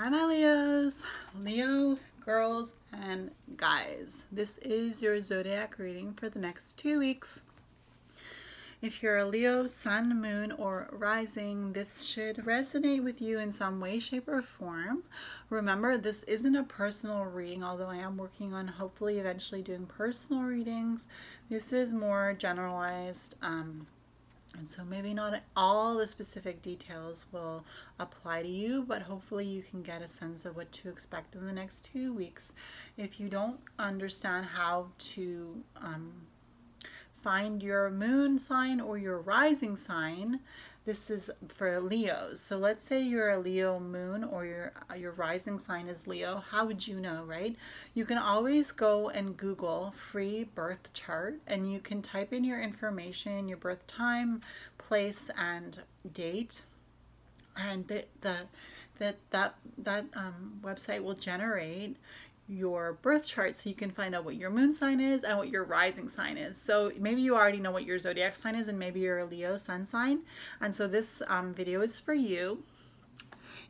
Hi my Leos, Leo girls and guys. This is your zodiac reading for the next 2 weeks. If you're a Leo, sun, moon, or rising, this should resonate with you in some way, shape, or form. Remember, this isn't a personal reading, although I am working on hopefully eventually doing personal readings. This is more generalized. And so maybe not all the specific details will apply to you, but hopefully you can get a sense of what to expect in the next 2 weeks. If you don't understand how to find your moon sign or your rising sign, this is for Leos. So let's say you're a Leo moon or your rising sign is Leo. How would you know, right? You can always go and Google free birth chart, and you can type in your information, your birth time, place, and date, and that website will generate your birth chart, so you can find out what your moon sign is and what your rising sign is. So maybe you already know what your zodiac sign is, and maybe you're a Leo sun sign, and so this video is for you.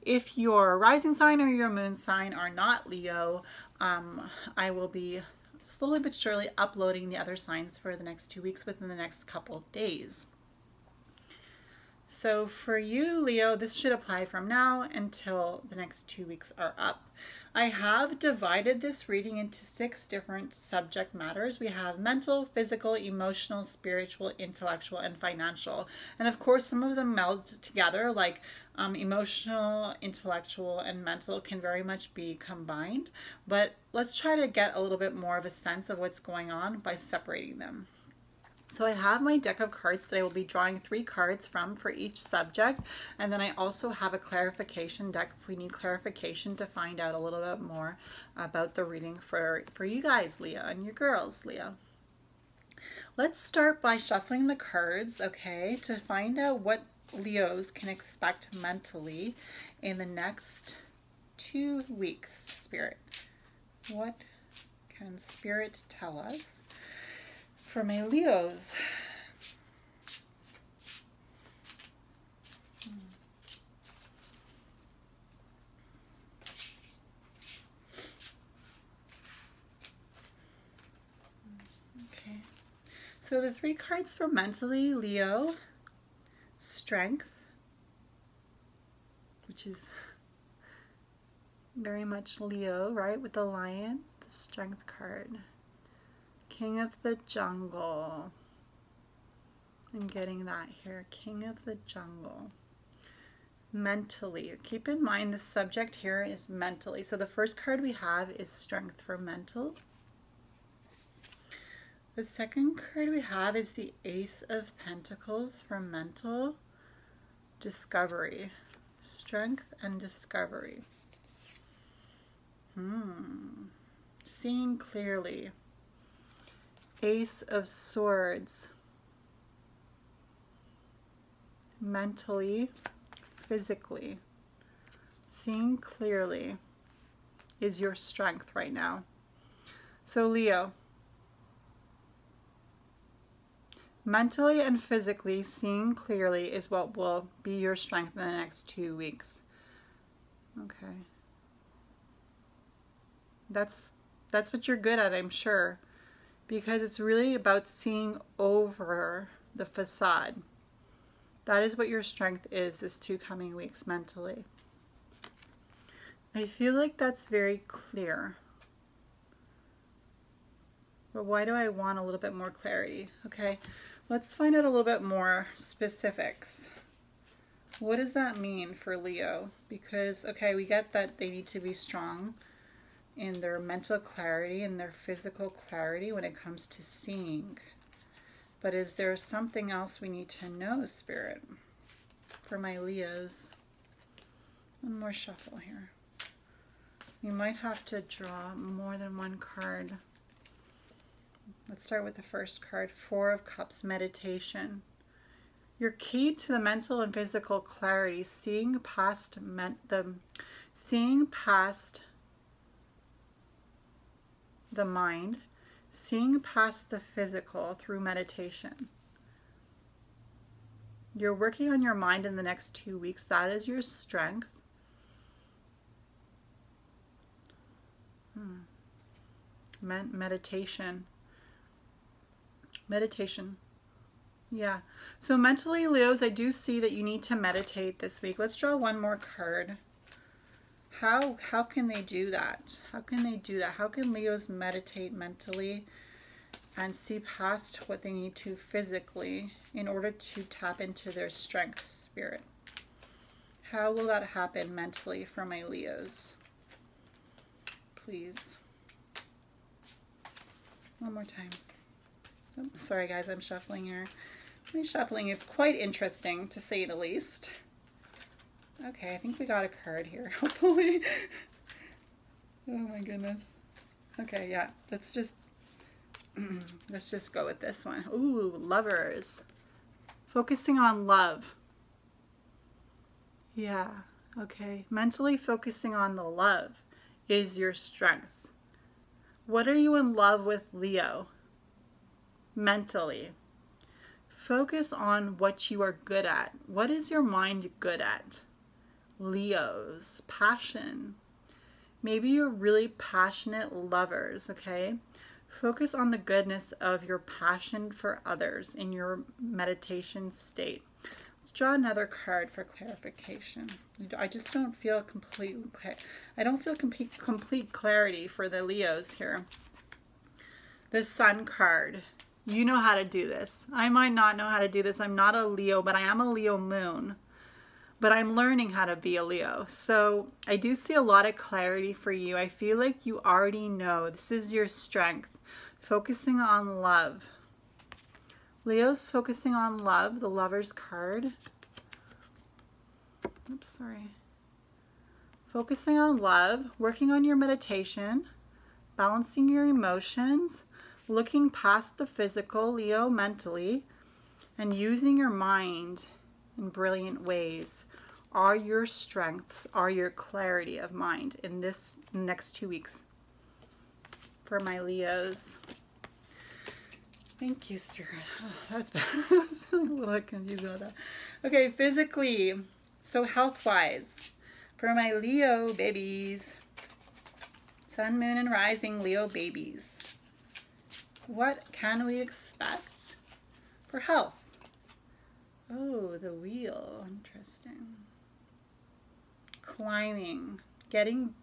If your rising sign or your moon sign are not Leo, I will be slowly but surely uploading the other signs for the next 2 weeks within the next couple days. So for you, Leo, this should apply from now until the next 2 weeks are up. I have divided this reading into 6 different subject matters. We have mental, physical, emotional, spiritual, intellectual, and financial. And of course, some of them meld together, like emotional, intellectual, and mental can very much be combined. But let's try to get a little bit more of a sense of what's going on by separating them. So I have my deck of cards that I will be drawing 3 cards from for each subject, and then I also have a clarification deck if we need clarification to find out a little bit more about the reading for you guys, Leo, and your girls, Leo. Let's start by shuffling the cards, okay, to find out what Leos can expect mentally in the next 2 weeks, Spirit. What can Spirit tell us for my Leos? Okay, so the 3 cards for mentally, Leo, strength, which is very much Leo, right, with the lion, the strength card. King of the Jungle. I'm getting that here. King of the Jungle. Mentally. Keep in mind the subject here is mentally. So the first card we have is strength for mental. The second card we have is the Ace of Pentacles for mental. Discovery. Strength and discovery. Seeing clearly. Ace of Swords. Mentally, physically, seeing clearly is your strength right now. So Leo, mentally and physically seeing clearly is what will be your strength in the next 2 weeks. Okay. That's what you're good at, I'm sure. Because it's really about seeing over the facade. That is what your strength is this 2 coming weeks mentally. I feel like that's very clear. But why do I want a little bit more clarity? Okay, let's find out a little bit more specifics. What does that mean for Leo? Because, okay, we get that they need to be strong in their mental clarity and their physical clarity when it comes to seeing. But is there something else we need to know, Spirit, for my Leos? One more shuffle here. You might have to draw more than 1 card. Let's start with the first card, 4 of Cups, meditation. Your key to the mental and physical clarity, seeing past the mind, seeing past the physical through meditation. You're working on your mind in the next 2 weeks. That is your strength. Meditation. Meditation. Yeah. So mentally, Leos, I do see that you need to meditate this week. Let's draw one more card. How can they do that? How can they do that? How can Leos meditate mentally and see past what they need to physically in order to tap into their strength, Spirit? How will that happen mentally for my Leos? Please. One more time. Oh, sorry guys, I'm shuffling here. My shuffling is quite interesting, to say the least. Okay, I think we got a card here, hopefully. Oh my goodness. Okay, yeah, let's just go with this one. Ooh, Lovers. Focusing on love. Yeah, okay. Mentally focusing on the love is your strength. What are you in love with, Leo? Mentally. Focus on what you are good at. What is your mind good at? Leos, passion. Maybe you're really passionate lovers, okay? Focus on the goodness of your passion for others in your meditation state. Let's draw another card for clarification. I just don't feel complete clarity for the Leos here. The Sun card. You know how to do this. I might not know how to do this. I'm not a Leo, but I am a Leo moon. But I'm learning how to be a Leo. So I do see a lot of clarity for you. I feel like you already know. This is your strength. Focusing on love. Leo's focusing on love. The Lovers card. Oops, sorry. Focusing on love. Working on your meditation. Balancing your emotions. Looking past the physical, Leo, mentally, and using your mind in brilliant ways are your strengths, are your clarity of mind in this next 2 weeks for my Leos. Thank you, Spirit. Oh, that's bad. I was a little confused about that. Okay, physically, so health-wise, for my Leo babies, Sun, Moon, and Rising Leo babies. What can we expect for health? Oh, the Wheel. Interesting. Climbing. Getting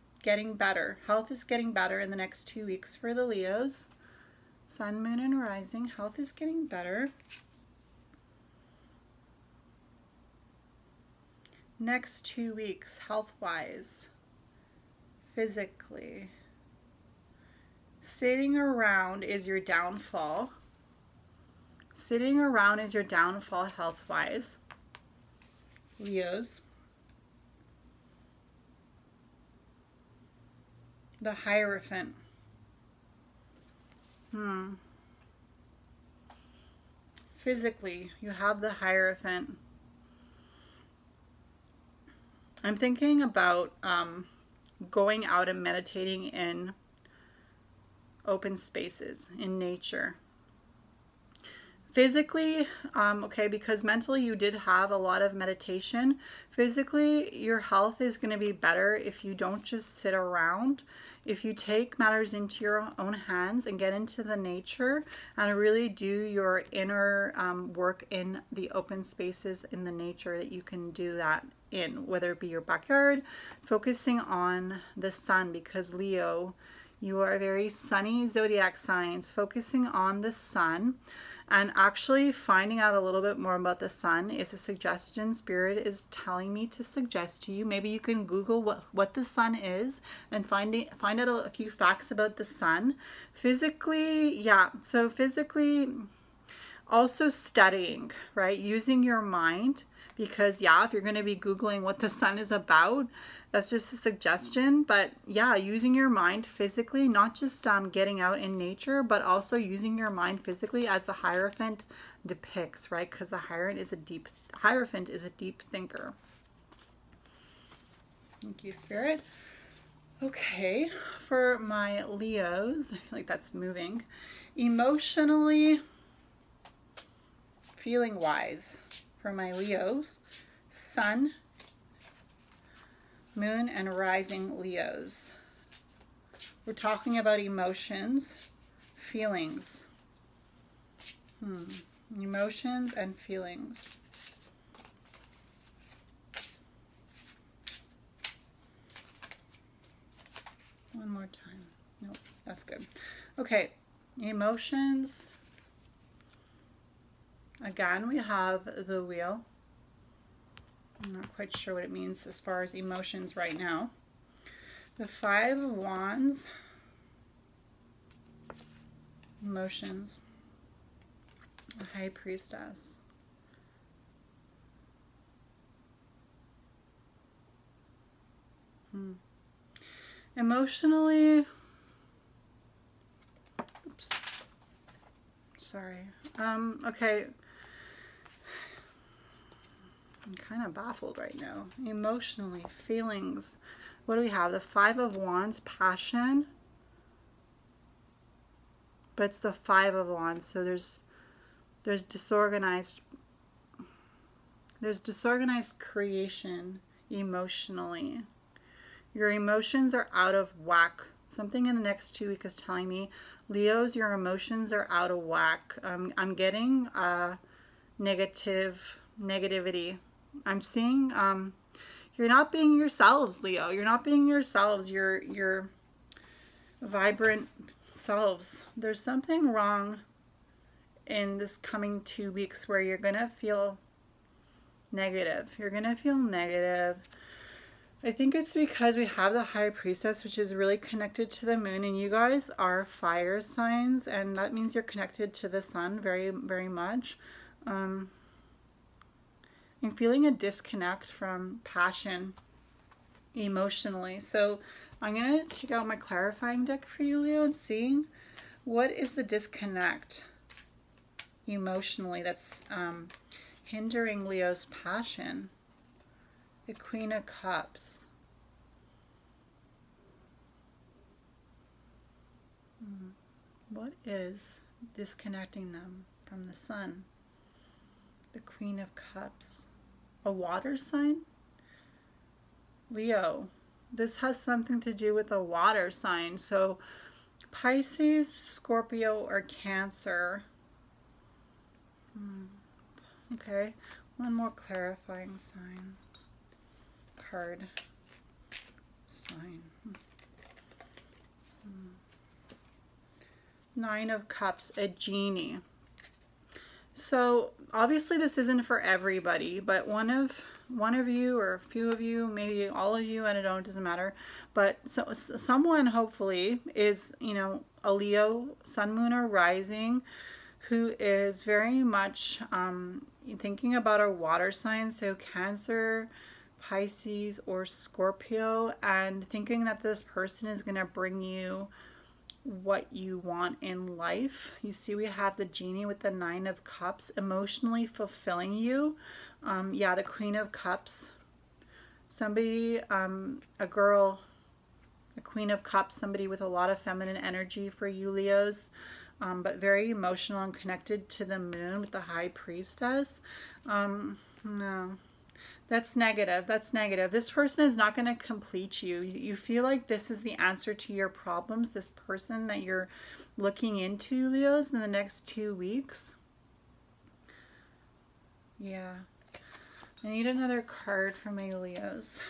better. Health is getting better in the next 2 weeks for the Leos. Sun, Moon, and Rising. Health is getting better. Next 2 weeks, health-wise. Physically. Sitting around is your downfall. Sitting around is your downfall health-wise. Leos. The Hierophant. Physically, you have the Hierophant. I'm thinking about going out and meditating in open spaces, in nature. Physically, okay, because mentally you did have a lot of meditation. Physically, your health is going to be better if you don't just sit around. If you take matters into your own hands and get into the nature and really do your inner work in the open spaces in the nature that you can do that in, whether it be your backyard, focusing on the sun, because Leo, you are a very sunny zodiac signs, focusing on the sun and actually finding out a little bit more about the sun is a suggestion Spirit is telling me to suggest to you. Maybe you can Google what the sun is and find out a few facts about the sun. Physically, yeah, so physically also studying, right? Using your mind, because yeah, if you're going to be Googling what the sun is about, that's just a suggestion. But yeah, using your mind physically, not just getting out in nature, but also using your mind physically as the Hierophant depicts, right? Because the Hierophant is a deep thinker. Thank you, Spirit. Okay, for my Leos, I feel like that's moving. Emotionally, feeling wise, for my Leos, Sun, Moon, and Rising Leos. We're talking about emotions, feelings. Emotions and feelings. One more time. Nope, that's good. Okay, emotions. Again, we have the wheel. I'm not quite sure what it means as far as emotions right now. The Five of Wands. Emotions. The High Priestess. Emotionally, oops, sorry. Okay. I'm kind of baffled right now. Emotionally, feelings. What do we have? The Five of Wands, passion. But it's the Five of Wands, so there's disorganized creation emotionally. Your emotions are out of whack. Something in the next 2 weeks is telling me, Leos, your emotions are out of whack. I'm getting negativity. I'm seeing you're not being yourselves, Leo. You're not being yourselves. You're vibrant selves. There's something wrong in this coming 2 weeks where you're gonna feel negative. You're gonna feel negative. I think it's because we have the High Priestess, which is really connected to the moon, and you guys are fire signs, and that means you're connected to the sun very, very much. I'm feeling a disconnect from passion emotionally. So I'm going to take out my clarifying deck for you, Leo, and seeing what is the disconnect emotionally that's hindering Leo's passion. The Queen of Cups. What is disconnecting them from the sun? The Queen of Cups. A water sign? Leo, this has something to do with a water sign. So Pisces, Scorpio, or Cancer. Okay, one more clarifying sign. Card. Sign. Nine of Cups, a genie. So obviously this isn't for everybody, but one of you or a few of you, maybe all of you, I don't know, it doesn't matter. But so someone hopefully is, you know, a Leo, Sun, Moon, or Rising, who is very much thinking about our water signs, so Cancer, Pisces, or Scorpio, and thinking that this person is going to bring you what you want in life. You see, we have the genie with the Nine of Cups, emotionally fulfilling you. Yeah, the Queen of Cups. Somebody, a girl, a Queen of Cups, somebody with a lot of feminine energy for you, Leos, but very emotional and connected to the moon with the High Priestess. No. That's negative. That's negative. This person is not going to complete you. You feel like this is the answer to your problems, this person that you're looking into, Leos, in the next 2 weeks. Yeah. I need another card for my Leos.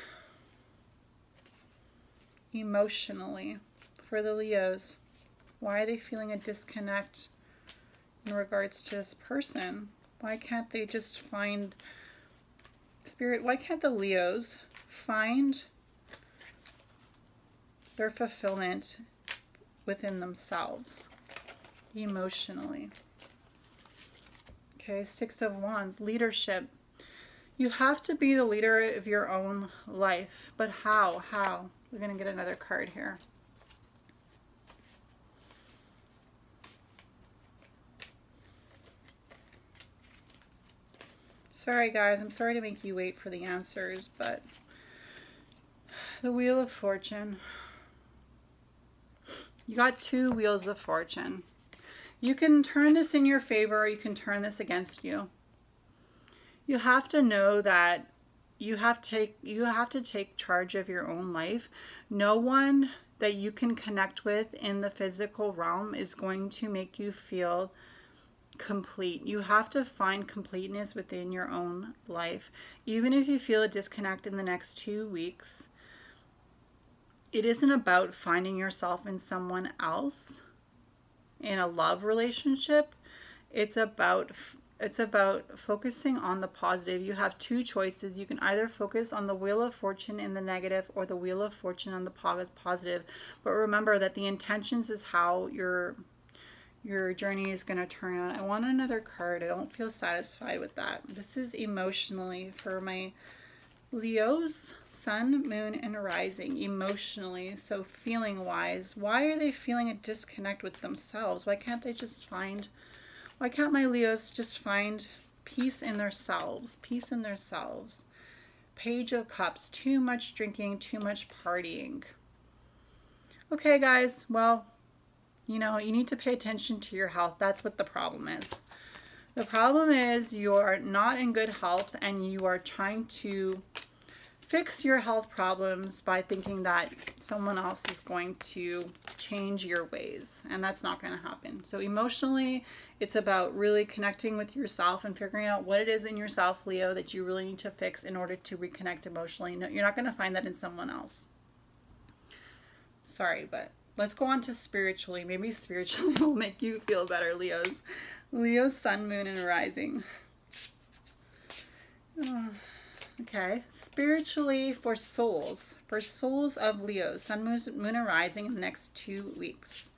Emotionally, for the Leos, why are they feeling a disconnect in regards to this person? Why can't they just find... Spirit, why can't the Leos find their fulfillment within themselves emotionally? Okay, Six of Wands, leadership. You have to be the leader of your own life, but how? How? We're going to get another card here. Sorry guys, I'm sorry to make you wait for the answers, but the Wheel of Fortune. You got 2 Wheels of Fortune. You can turn this in your favor or you can turn this against you. You have to know that you have to take charge of your own life. No one that you can connect with in the physical realm is going to make you feel complete. You have to find completeness within your own life. Even if you feel a disconnect in the next 2 weeks, it isn't about finding yourself in someone else in a love relationship. It's about focusing on the positive. You have two choices. You can either focus on the Wheel of Fortune in the negative or the Wheel of Fortune on the positive. But remember that the intentions is how your journey is going to turn out. I want another card. I don't feel satisfied with that. This is emotionally for my Leos, Sun, Moon, and Rising. Emotionally, so feeling wise, why are they feeling a disconnect with themselves? Why can't my Leos just find peace in themselves? Peace in themselves. Page of Cups, too much drinking, too much partying. Okay, guys, well, you know, you need to pay attention to your health. That's what the problem is. The problem is you're not in good health and you are trying to fix your health problems by thinking that someone else is going to change your ways, and that's not going to happen. So emotionally, it's about really connecting with yourself and figuring out what it is in yourself, Leo, that you really need to fix in order to reconnect emotionally. No, you're not going to find that in someone else. Sorry, but let's go on to spiritually. Maybe spiritually will make you feel better, Leos. Leo, Sun, Moon, and Rising. Okay, spiritually for souls of Leos, Sun, Moon, and Rising in the next 2 weeks.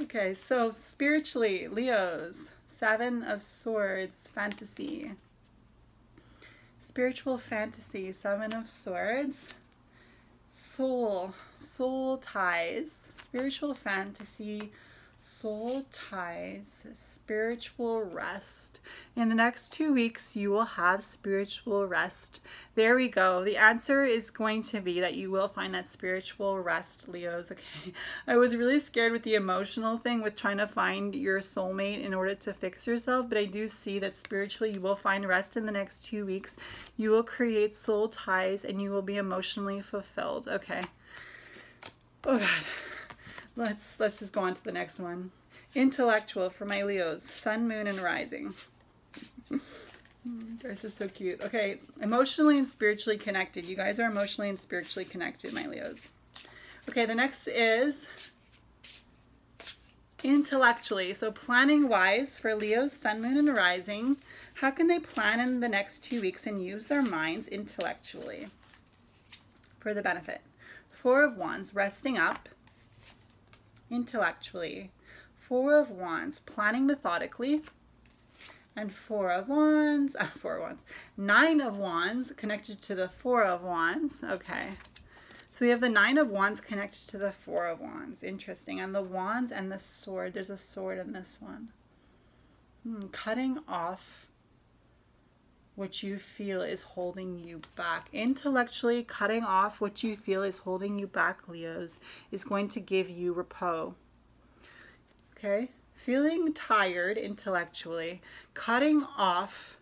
Okay, so spiritually, Leos, Seven of Swords, fantasy. Spiritual fantasy, Seven of Swords. Soul ties, spiritual fantasy, soul ties, spiritual rest. In the next 2 weeks, you will have spiritual rest. There we go. The answer is going to be that you will find that spiritual rest, Leos. Okay. I was really scared with the emotional thing with trying to find your soulmate in order to fix yourself, but I do see that spiritually you will find rest in the next 2 weeks. You will create soul ties and you will be emotionally fulfilled. Okay. Oh God. Let's just go on to the next one. Intellectual for my Leos, Sun, Moon, and Rising. You guys are so cute. Okay, emotionally and spiritually connected. You guys are emotionally and spiritually connected, my Leos. Okay, the next is intellectually. So planning wise for Leos, Sun, Moon, and Rising. How can they plan in the next 2 weeks and use their minds intellectually for the benefit? Four of Wands, resting up. Intellectually. Four of Wands, planning methodically. And Four of Wands, Nine of Wands connected to the Four of Wands. Okay. So we have the Nine of Wands connected to the Four of Wands. Interesting. And the Wands and the Sword. There's a sword in this one. Cutting off what you feel is holding you back. Intellectually, cutting off what you feel is holding you back, Leos, is going to give you repose. Okay? Feeling tired intellectually, cutting off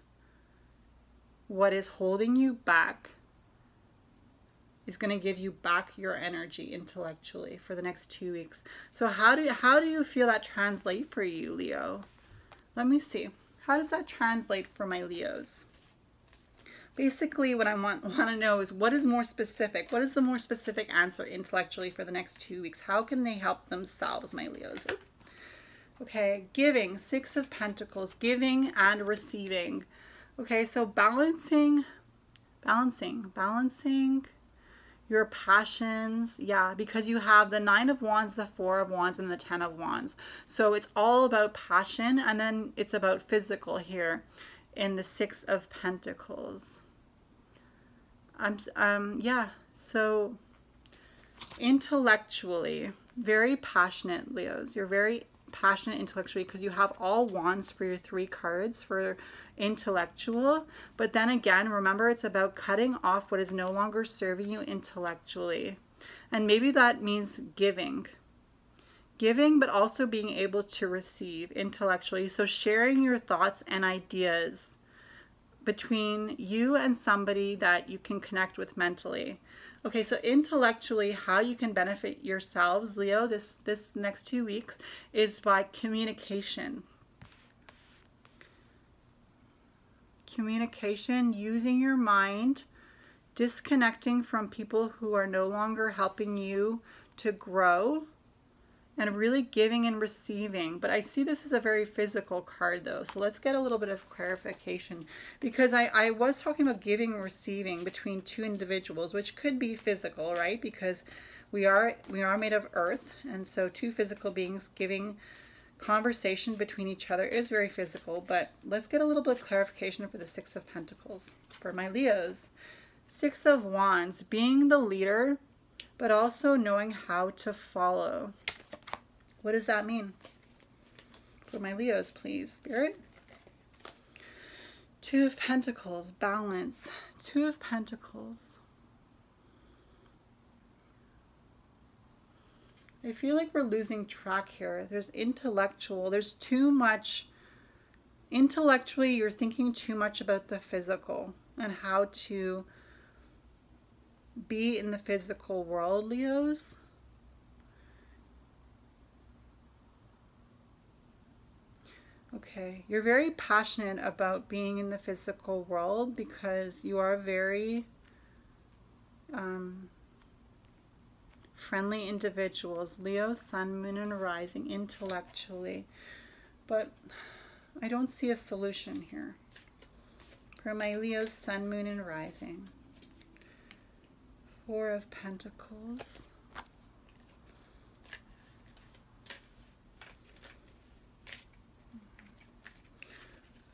what is holding you back is going to give you back your energy intellectually for the next 2 weeks. So how do you feel that translate for you, Leo? Let me see. How does that translate for my Leos? Basically, what I want to know is what is more specific? What is the more specific answer intellectually for the next 2 weeks? How can they help themselves, my Leos? Okay, giving, Six of Pentacles, giving and receiving. Okay, so balancing your passions. Yeah, because you have the Nine of Wands, the Four of Wands, and the Ten of Wands. So it's all about passion, and then it's about physical here in the Six of Pentacles. Yeah, so intellectually, very passionate, Leos. You're very passionate intellectually because you have all wands for your 3 cards for intellectual. But then again, remember, it's about cutting off what is no longer serving you intellectually. And maybe that means giving, but also being able to receive intellectually. So sharing your thoughts and ideas between you and somebody that you can connect with mentally. Okay, so intellectually, how you can benefit yourselves, Leo, this next 2 weeks is by communication. Communication, using your mind, disconnecting from people who are no longer helping you to grow, and really giving and receiving. But I see this as a very physical card though. So let's get a little bit of clarification, because I was talking about giving and receiving between two individuals, which could be physical, right? Because we are made of earth, and so two physical beings giving conversation between each other is very physical. But let's get a little bit of clarification for the Six of Pentacles for my Leos. Six of Wands, being the leader, but also knowing how to follow. What does that mean for my Leos, please, Spirit? Two of Pentacles, balance. Two of Pentacles. I feel like we're losing track here. There's intellectual. There's too much. Intellectually, you're thinking too much about the physical and how to be in the physical world, Leos. Okay, you're very passionate about being in the physical world because you are very friendly individuals. Leo, Sun, Moon, and Rising intellectually. But I don't see a solution here for my Leo, Sun, Moon, and Rising. Four of Pentacles.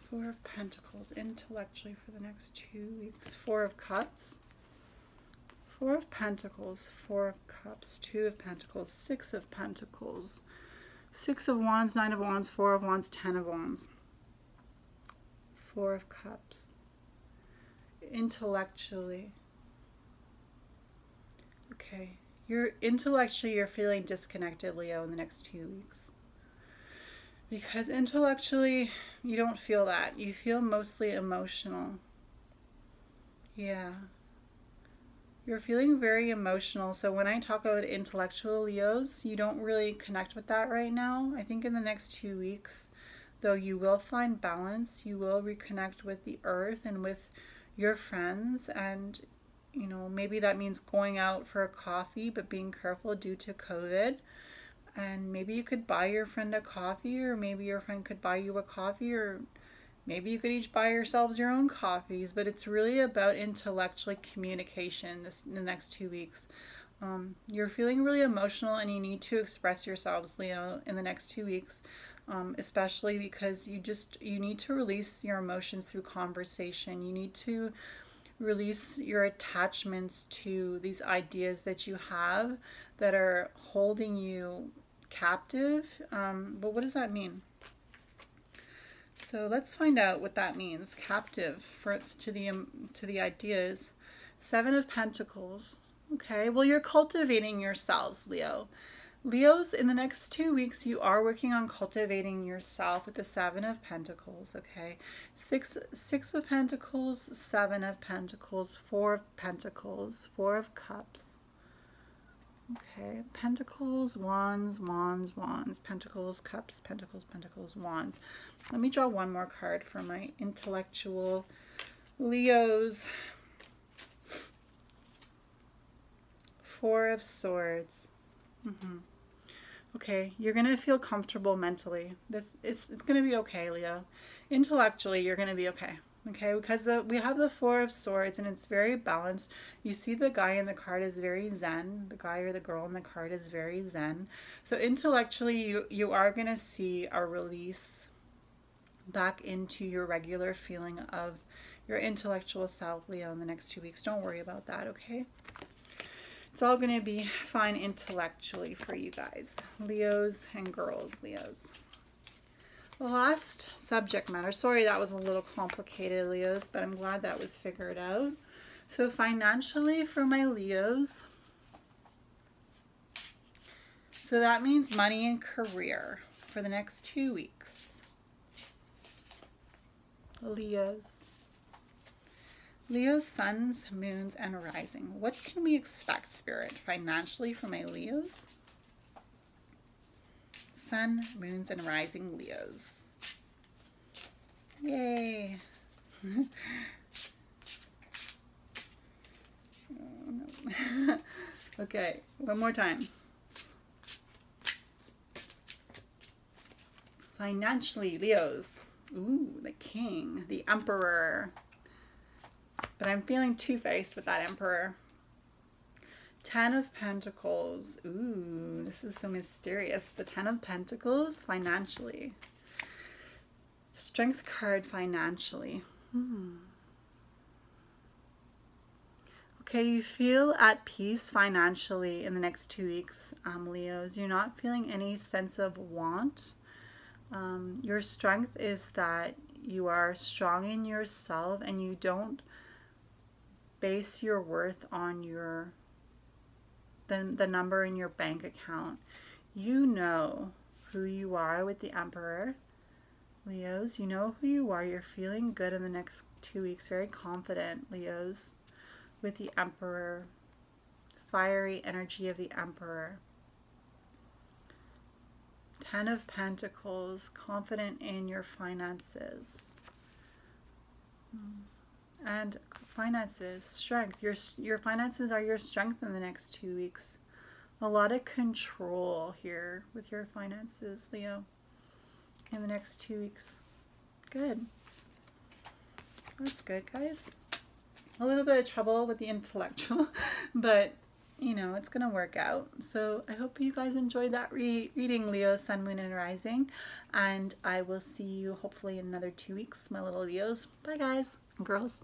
Four of Pentacles intellectually for the next 2 weeks. Four of Cups. Four of Pentacles. Four of Cups. Two of Pentacles. Six of Pentacles. Six of Wands. Nine of Wands. Four of Wands. Ten of Wands. Four of Cups. Intellectually. Okay. You're feeling disconnected, Leo, in the next 2 weeks. Because intellectually, you don't feel that. You feel mostly emotional. Yeah. You're feeling very emotional. So when I talk about intellectual Leos, you don't really connect with that right now. I think in the next 2 weeks, though, you will find balance. You will reconnect with the earth and with your friends. And, you know, maybe that means going out for a coffee, but being careful due to COVID. And maybe you could buy your friend a coffee, or maybe your friend could buy you a coffee, or maybe you could each buy yourselves your own coffees. But it's really about intellectual communication in the next 2 weeks. You're feeling really emotional, and you need to express yourselves, Leo, in the next 2 weeks, especially because you need to release your emotions through conversation. You need to release your attachments to these ideas that you have that are holding you captive. But what does that mean? So let's find out what that means. Captive to the ideas. Seven of Pentacles. Okay, well, you're cultivating yourselves, Leo. Leos, in the next 2 weeks, you are working on cultivating yourself with the Seven of Pentacles, okay? Six of Pentacles, Seven of Pentacles, Four of Pentacles, Four of Cups. Okay, Pentacles, Wands, Wands, Wands, Pentacles, Cups, Pentacles, Pentacles, Wands. Let me draw one more card for my intellectual Leos. Four of Swords. Okay, you're going to feel comfortable mentally. It's going to be okay, Leo. Intellectually, you're going to be okay. Okay, because we have the Four of Swords, and it's very balanced. You see the guy in the card is very zen. The guy or the girl in the card is very zen. So intellectually, you are going to see a release back into your regular feeling of your intellectual self, Leo, in the next 2 weeks. Don't worry about that, okay? It's all going to be fine intellectually for you guys, Leos and girls, Leos. The last subject matter. Sorry that was a little complicated, Leos, but I'm glad that was figured out. So financially for my Leos, so that means money and career for the next 2 weeks. Leos. Leo suns, moons, and rising. What can we expect, Spirit, financially from my Leos? Sun, moons, and rising Leos. Yay. Okay, one more time. Financially, Leos. Ooh, the King, the Emperor. But I'm feeling two-faced with that Emperor. 10 of Pentacles. Ooh, this is so mysterious. The 10 of Pentacles financially. Strength card financially. Okay, you feel at peace financially in the next 2 weeks, Leos. You're not feeling any sense of want. Your strength is that you are strong in yourself and you don't base your worth on the number in your bank account. You know who you are with the Emperor. Leos, you know who you are. You're feeling good in the next 2 weeks. Very confident, Leos, with the Emperor. Fiery energy of the Emperor. 10 of Pentacles, confident in your finances. And finances, strength. Your finances are your strength in the next 2 weeks. A lot of control here with your finances, Leo, in the next 2 weeks. Good. That's good, guys. A little bit of trouble with the intellectual, but you know, it's going to work out. So I hope you guys enjoyed that reading, Leo, Sun, Moon, and Rising. And I will see you hopefully in another 2 weeks, my little Leos. Bye, guys and girls.